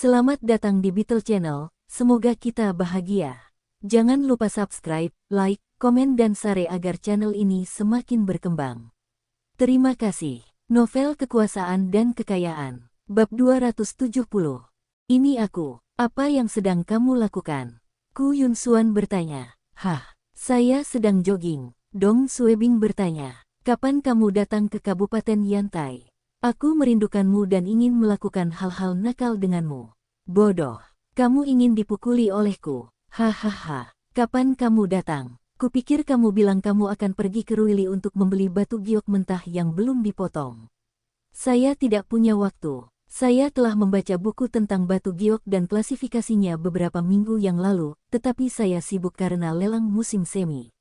Selamat datang di Beetle Channel, semoga kita bahagia. Jangan lupa subscribe, like, komen dan share agar channel ini semakin berkembang. Terima kasih. Novel Kekuasaan dan Kekayaan, Bab 270. Ini aku, apa yang sedang kamu lakukan? Ku Yun Xuan bertanya. Hah, saya sedang jogging. Dong Suebing bertanya. Kapan kamu datang ke Kabupaten Yantai? Aku merindukanmu dan ingin melakukan hal-hal nakal denganmu. Bodoh, kamu ingin dipukuli olehku. Hahaha, kapan kamu datang? Kupikir kamu bilang kamu akan pergi ke Ruili untuk membeli batu giok mentah yang belum dipotong. Saya tidak punya waktu. Saya telah membaca buku tentang batu giok dan klasifikasinya beberapa minggu yang lalu, tetapi saya sibuk karena lelang musim semi.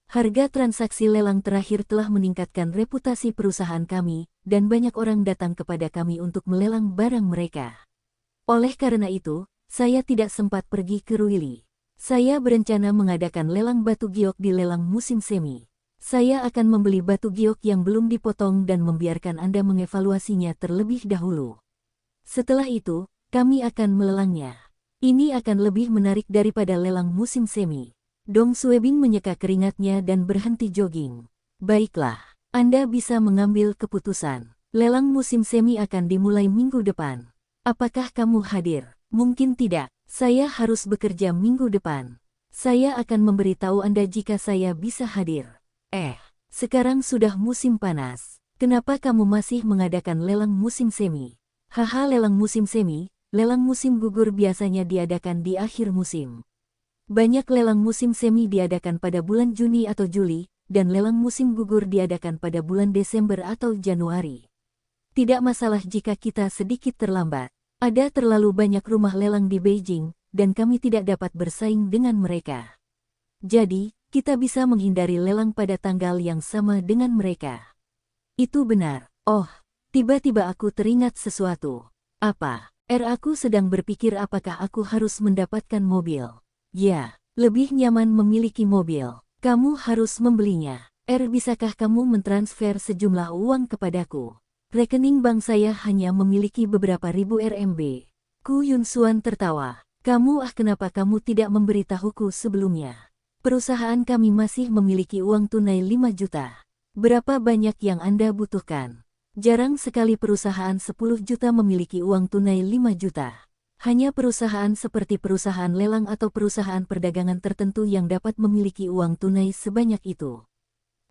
Harga transaksi lelang terakhir telah meningkatkan reputasi perusahaan kami, dan banyak orang datang kepada kami untuk melelang barang mereka. Oleh karena itu, saya tidak sempat pergi ke Ruili. Saya berencana mengadakan lelang batu giok di lelang musim semi. Saya akan membeli batu giok yang belum dipotong dan membiarkan Anda mengevaluasinya terlebih dahulu. Setelah itu, kami akan melelangnya. Ini akan lebih menarik daripada lelang musim semi. Dong Suebing menyeka keringatnya dan berhenti jogging. Baiklah, Anda bisa mengambil keputusan. Lelang musim semi akan dimulai minggu depan. Apakah kamu hadir? Mungkin tidak. Saya harus bekerja minggu depan. Saya akan memberitahu Anda jika saya bisa hadir. Sekarang sudah musim panas. Kenapa kamu masih mengadakan lelang musim semi? Haha, lelang musim semi, lelang musim gugur biasanya diadakan di akhir musim. Banyak lelang musim semi diadakan pada bulan Juni atau Juli, dan lelang musim gugur diadakan pada bulan Desember atau Januari. Tidak masalah jika kita sedikit terlambat. Ada terlalu banyak rumah lelang di Beijing, dan kami tidak dapat bersaing dengan mereka. Jadi, kita bisa menghindari lelang pada tanggal yang sama dengan mereka. Itu benar. Oh, tiba-tiba aku teringat sesuatu. Apa? Aku sedang berpikir apakah aku harus mendapatkan mobil. Ya, lebih nyaman memiliki mobil. Kamu harus membelinya. Bisakah kamu mentransfer sejumlah uang kepadaku? Rekening bank saya hanya memiliki beberapa ribu RMB. Ku Yun Xuan tertawa. Kenapa kamu tidak memberitahuku sebelumnya? Perusahaan kami masih memiliki uang tunai 5 juta. Berapa banyak yang Anda butuhkan? Jarang sekali perusahaan 10 juta memiliki uang tunai 5 juta. Hanya perusahaan seperti perusahaan lelang atau perusahaan perdagangan tertentu yang dapat memiliki uang tunai sebanyak itu.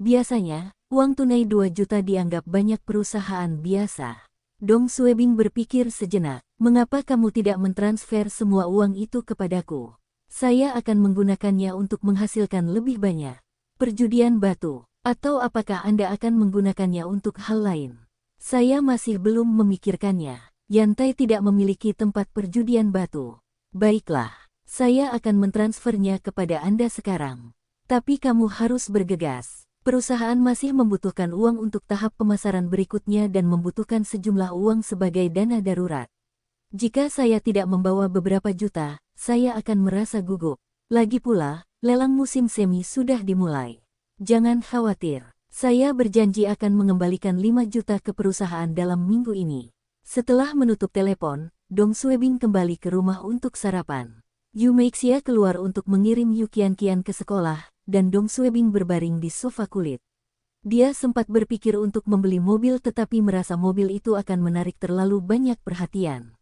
Biasanya, uang tunai 2 juta dianggap banyak perusahaan biasa. Dong Suebing berpikir sejenak, mengapa kamu tidak mentransfer semua uang itu kepadaku? Saya akan menggunakannya untuk menghasilkan lebih banyak. Perjudian batu, atau apakah Anda akan menggunakannya untuk hal lain? Saya masih belum memikirkannya. Yantai tidak memiliki tempat perjudian batu. Baiklah, saya akan mentransfernya kepada Anda sekarang. Tapi kamu harus bergegas. Perusahaan masih membutuhkan uang untuk tahap pemasaran berikutnya dan membutuhkan sejumlah uang sebagai dana darurat. Jika saya tidak membawa beberapa juta, saya akan merasa gugup. Lagi pula, lelang musim semi sudah dimulai. Jangan khawatir, saya berjanji akan mengembalikan 5 juta ke perusahaan dalam minggu ini. Setelah menutup telepon, Dong Suebing kembali ke rumah untuk sarapan. Yu Meixia keluar untuk mengirim Yu Qianqian ke sekolah, dan Dong Suebing berbaring di sofa kulit. Dia sempat berpikir untuk membeli mobil tetapi merasa mobil itu akan menarik terlalu banyak perhatian.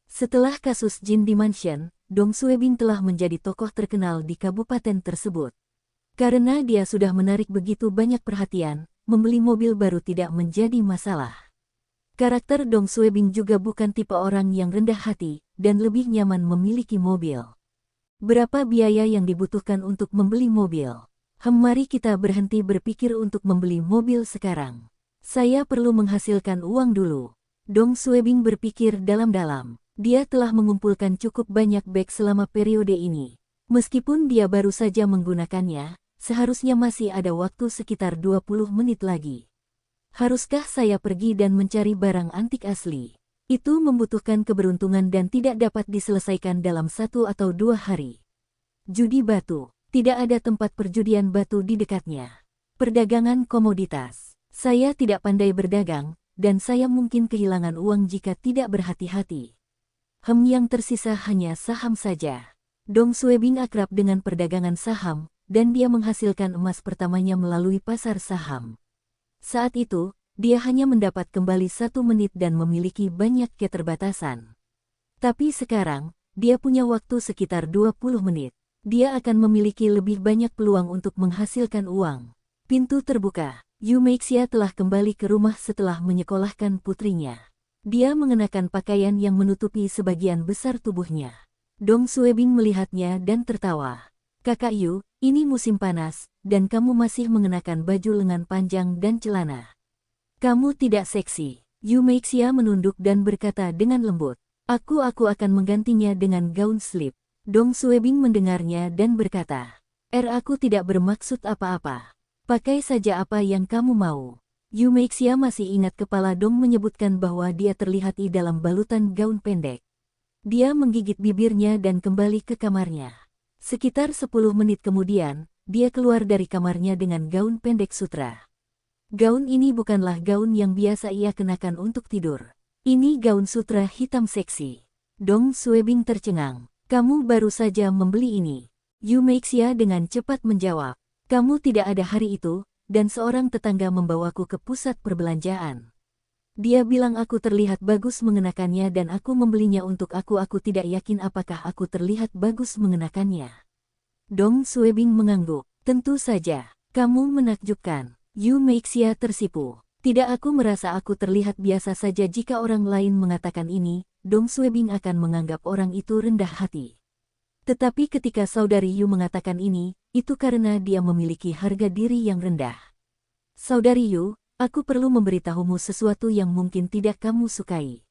Setelah kasus Jin di Mansion, Dong Suebing telah menjadi tokoh terkenal di kabupaten tersebut. Karena dia sudah menarik begitu banyak perhatian, membeli mobil baru tidak menjadi masalah. Karakter Dong Suebing juga bukan tipe orang yang rendah hati, dan lebih nyaman memiliki mobil. Berapa biaya yang dibutuhkan untuk membeli mobil? Mari kita berhenti berpikir untuk membeli mobil sekarang. Saya perlu menghasilkan uang dulu. Dong Suebing berpikir dalam-dalam. Dia telah mengumpulkan cukup banyak bag selama periode ini. Meskipun dia baru saja menggunakannya, seharusnya masih ada waktu sekitar 20 menit lagi. Haruskah saya pergi dan mencari barang antik asli? Itu membutuhkan keberuntungan dan tidak dapat diselesaikan dalam 1 atau 2 hari. Judi batu. Tidak ada tempat perjudian batu di dekatnya. Perdagangan komoditas. Saya tidak pandai berdagang, dan saya mungkin kehilangan uang jika tidak berhati-hati. Yang tersisa hanya saham saja. Dong Suebing akrab dengan perdagangan saham, dan dia menghasilkan emas pertamanya melalui pasar saham. Saat itu, dia hanya mendapat kembali 1 menit dan memiliki banyak keterbatasan. Tapi sekarang, dia punya waktu sekitar 20 menit. Dia akan memiliki lebih banyak peluang untuk menghasilkan uang. Pintu terbuka. Yu Meixia telah kembali ke rumah setelah menyekolahkan putrinya. Dia mengenakan pakaian yang menutupi sebagian besar tubuhnya. Dong Suebing melihatnya dan tertawa. Kakak Yu, ini musim panas, dan kamu masih mengenakan baju lengan panjang dan celana. Kamu tidak seksi. Yu Meixia menunduk dan berkata dengan lembut. Aku akan menggantinya dengan gaun slip. Dong Suebing mendengarnya dan berkata. Aku tidak bermaksud apa-apa. Pakai saja apa yang kamu mau. Yu Meixia masih ingat kepala Dong menyebutkan bahwa dia terlihat di dalam balutan gaun pendek. Dia menggigit bibirnya dan kembali ke kamarnya. Sekitar 10 menit kemudian, dia keluar dari kamarnya dengan gaun pendek sutra. Gaun ini bukanlah gaun yang biasa ia kenakan untuk tidur. Ini gaun sutra hitam seksi. Dong Suebing tercengang. Kamu baru saja membeli ini. Yu Meixia dengan cepat menjawab. Kamu tidak ada hari itu, dan seorang tetangga membawaku ke pusat perbelanjaan. Dia bilang aku terlihat bagus mengenakannya dan aku membelinya untuk aku. Aku tidak yakin apakah aku terlihat bagus mengenakannya. Dong Suebing mengangguk. Tentu saja, kamu menakjubkan. Yu Meixia tersipu. Tidak, aku merasa aku terlihat biasa saja. Jika orang lain mengatakan ini, Dong Suebing akan menganggap orang itu rendah hati. Tetapi ketika saudari Yu mengatakan ini, itu karena dia memiliki harga diri yang rendah. Saudari Yu, aku perlu memberitahumu sesuatu yang mungkin tidak kamu sukai.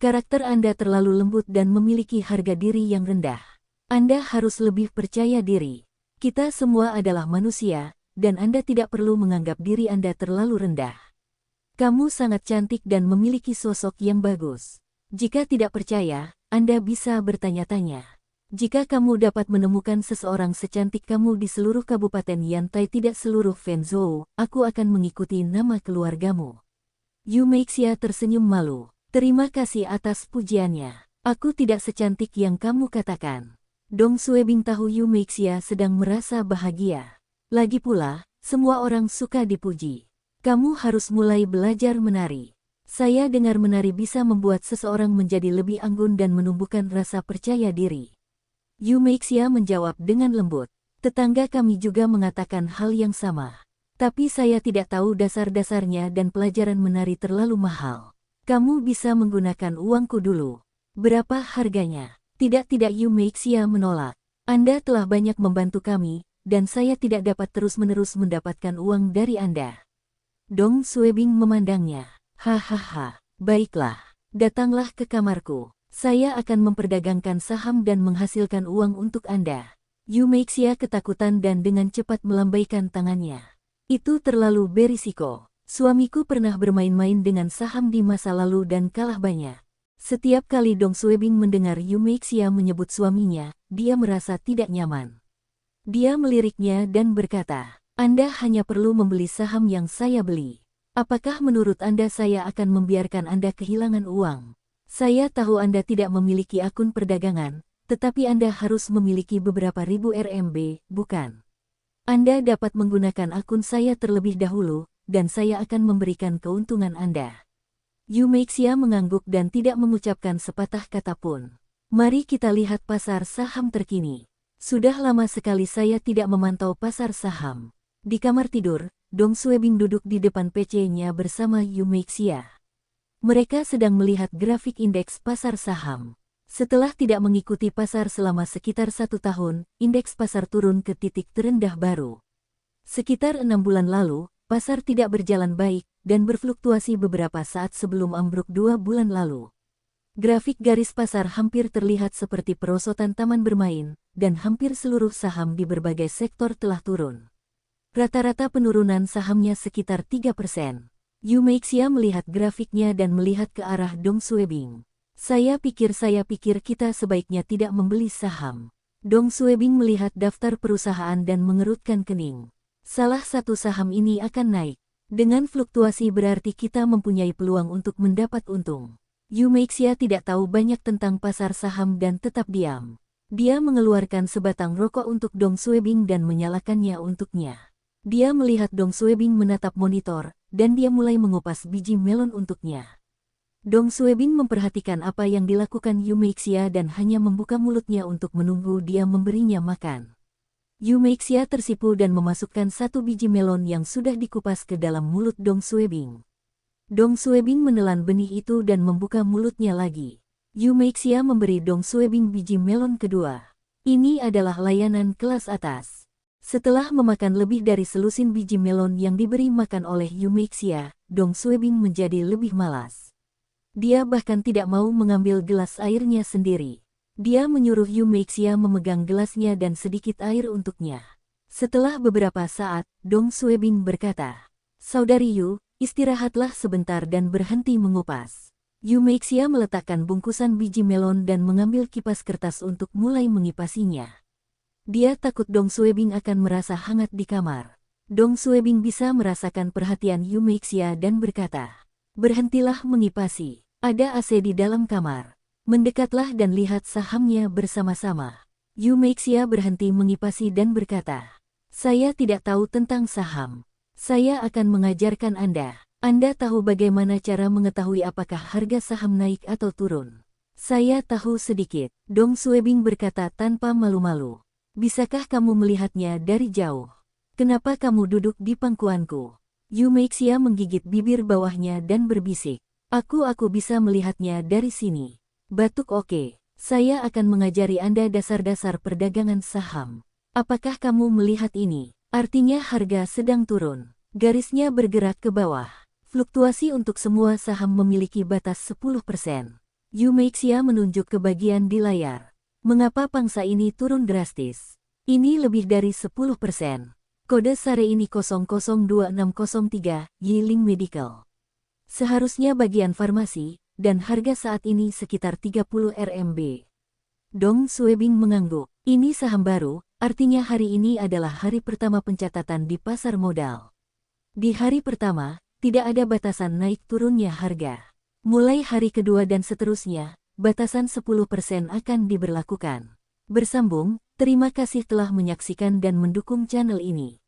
Karakter Anda terlalu lembut dan memiliki harga diri yang rendah. Anda harus lebih percaya diri. Kita semua adalah manusia, dan Anda tidak perlu menganggap diri Anda terlalu rendah. Kamu sangat cantik dan memiliki sosok yang bagus. Jika tidak percaya, Anda bisa bertanya-tanya. Jika kamu dapat menemukan seseorang secantik kamu di seluruh Kabupaten Yantai, tidak seluruh Fenzhou, aku akan mengikuti nama keluargamu. Yu Meixia tersenyum malu. Terima kasih atas pujiannya. Aku tidak secantik yang kamu katakan. Dong Suebing tahu Yu Meixia sedang merasa bahagia. Lagi pula, semua orang suka dipuji. Kamu harus mulai belajar menari. Saya dengar menari bisa membuat seseorang menjadi lebih anggun dan menumbuhkan rasa percaya diri. Yu Meixia menjawab dengan lembut. Tetangga kami juga mengatakan hal yang sama. Tapi saya tidak tahu dasar-dasarnya dan pelajaran menari terlalu mahal. Kamu bisa menggunakan uangku dulu. Berapa harganya? Tidak, Yu Meixia menolak. Anda telah banyak membantu kami, dan saya tidak dapat terus-menerus mendapatkan uang dari Anda. Dong Suebing memandangnya. Hahaha, baiklah. Datanglah ke kamarku. Saya akan memperdagangkan saham dan menghasilkan uang untuk Anda. Yu Meixia ketakutan dan dengan cepat melambaikan tangannya. Itu terlalu berisiko. Suamiku pernah bermain-main dengan saham di masa lalu dan kalah banyak. Setiap kali Dong Suebing mendengar Yu Meixia menyebut suaminya, dia merasa tidak nyaman. Dia meliriknya dan berkata, Anda hanya perlu membeli saham yang saya beli. Apakah menurut Anda saya akan membiarkan Anda kehilangan uang? Saya tahu Anda tidak memiliki akun perdagangan, tetapi Anda harus memiliki beberapa ribu RMB, bukan? Anda dapat menggunakan akun saya terlebih dahulu, dan saya akan memberikan keuntungan Anda. Yu Meixia mengangguk dan tidak mengucapkan sepatah kata pun. Mari kita lihat pasar saham terkini. Sudah lama sekali saya tidak memantau pasar saham. Di kamar tidur, Dong Suebing duduk di depan PC-nya bersama Yu Meixia. Mereka sedang melihat grafik indeks pasar saham. Setelah tidak mengikuti pasar selama sekitar 1 tahun, indeks pasar turun ke titik terendah baru. Sekitar 6 bulan lalu, pasar tidak berjalan baik, dan berfluktuasi beberapa saat sebelum ambruk 2 bulan lalu. Grafik garis pasar hampir terlihat seperti perosotan taman bermain, dan hampir seluruh saham di berbagai sektor telah turun. Rata-rata penurunan sahamnya sekitar 3%. Yu Meixia melihat grafiknya dan melihat ke arah Dong Suebing. Saya pikir kita sebaiknya tidak membeli saham. Dong Suebing melihat daftar perusahaan dan mengerutkan kening. Salah satu saham ini akan naik. Dengan fluktuasi berarti kita mempunyai peluang untuk mendapat untung. Yu Meixia tidak tahu banyak tentang pasar saham dan tetap diam. Dia mengeluarkan sebatang rokok untuk Dong Suebing dan menyalakannya untuknya. Dia melihat Dong Suebing menatap monitor, dan dia mulai mengupas biji melon untuknya. Dong Suebing memperhatikan apa yang dilakukan Yu Meixia dan hanya membuka mulutnya untuk menunggu dia memberinya makan. Yu Meixia tersipu dan memasukkan satu biji melon yang sudah dikupas ke dalam mulut Dong Suebing. Dong Suebing menelan benih itu dan membuka mulutnya lagi. Yu Meixia memberi Dong Suebing biji melon kedua. Ini adalah layanan kelas atas. Setelah memakan lebih dari selusin biji melon yang diberi makan oleh Yu Meixia, Dong Suebing menjadi lebih malas. Dia bahkan tidak mau mengambil gelas airnya sendiri. Dia menyuruh Yu Meixia memegang gelasnya dan sedikit air untuknya. Setelah beberapa saat, Dong Suebing berkata, "Saudari Yu, istirahatlah sebentar dan berhenti mengupas." Yu Meixia meletakkan bungkusan biji melon dan mengambil kipas kertas untuk mulai mengipasinya. Dia takut Dong Suebing akan merasa hangat di kamar. Dong Suebing bisa merasakan perhatian Yu Meixia dan berkata, "Berhentilah mengipasi, ada AC di dalam kamar. Mendekatlah dan lihat sahamnya bersama-sama." Yu Meixia berhenti mengipasi dan berkata, "Saya tidak tahu tentang saham. Saya akan mengajarkan Anda. Anda tahu bagaimana cara mengetahui apakah harga saham naik atau turun?" "Saya tahu sedikit," Dong Suebing berkata tanpa malu-malu. "Bisakah kamu melihatnya dari jauh? Kenapa kamu duduk di pangkuanku?" Yu Meixia menggigit bibir bawahnya dan berbisik, Aku bisa melihatnya dari sini." "Batuk oke. Saya akan mengajari Anda dasar-dasar perdagangan saham. Apakah kamu melihat ini? Artinya harga sedang turun. Garisnya bergerak ke bawah. Fluktuasi untuk semua saham memiliki batas 10%. Yu Meixia menunjuk ke bagian di layar. "Mengapa pangsa ini turun drastis? Ini lebih dari 10%. Kode sare ini 002603, Yiling Medical. Seharusnya bagian farmasi, dan harga saat ini sekitar 30 RMB." Dong Suebing mengangguk. Ini saham baru, artinya hari ini adalah hari pertama pencatatan di pasar modal. Di hari pertama, tidak ada batasan naik turunnya harga. Mulai hari kedua dan seterusnya, batasan 10% akan diberlakukan. Bersambung, terima kasih telah menyaksikan dan mendukung channel ini.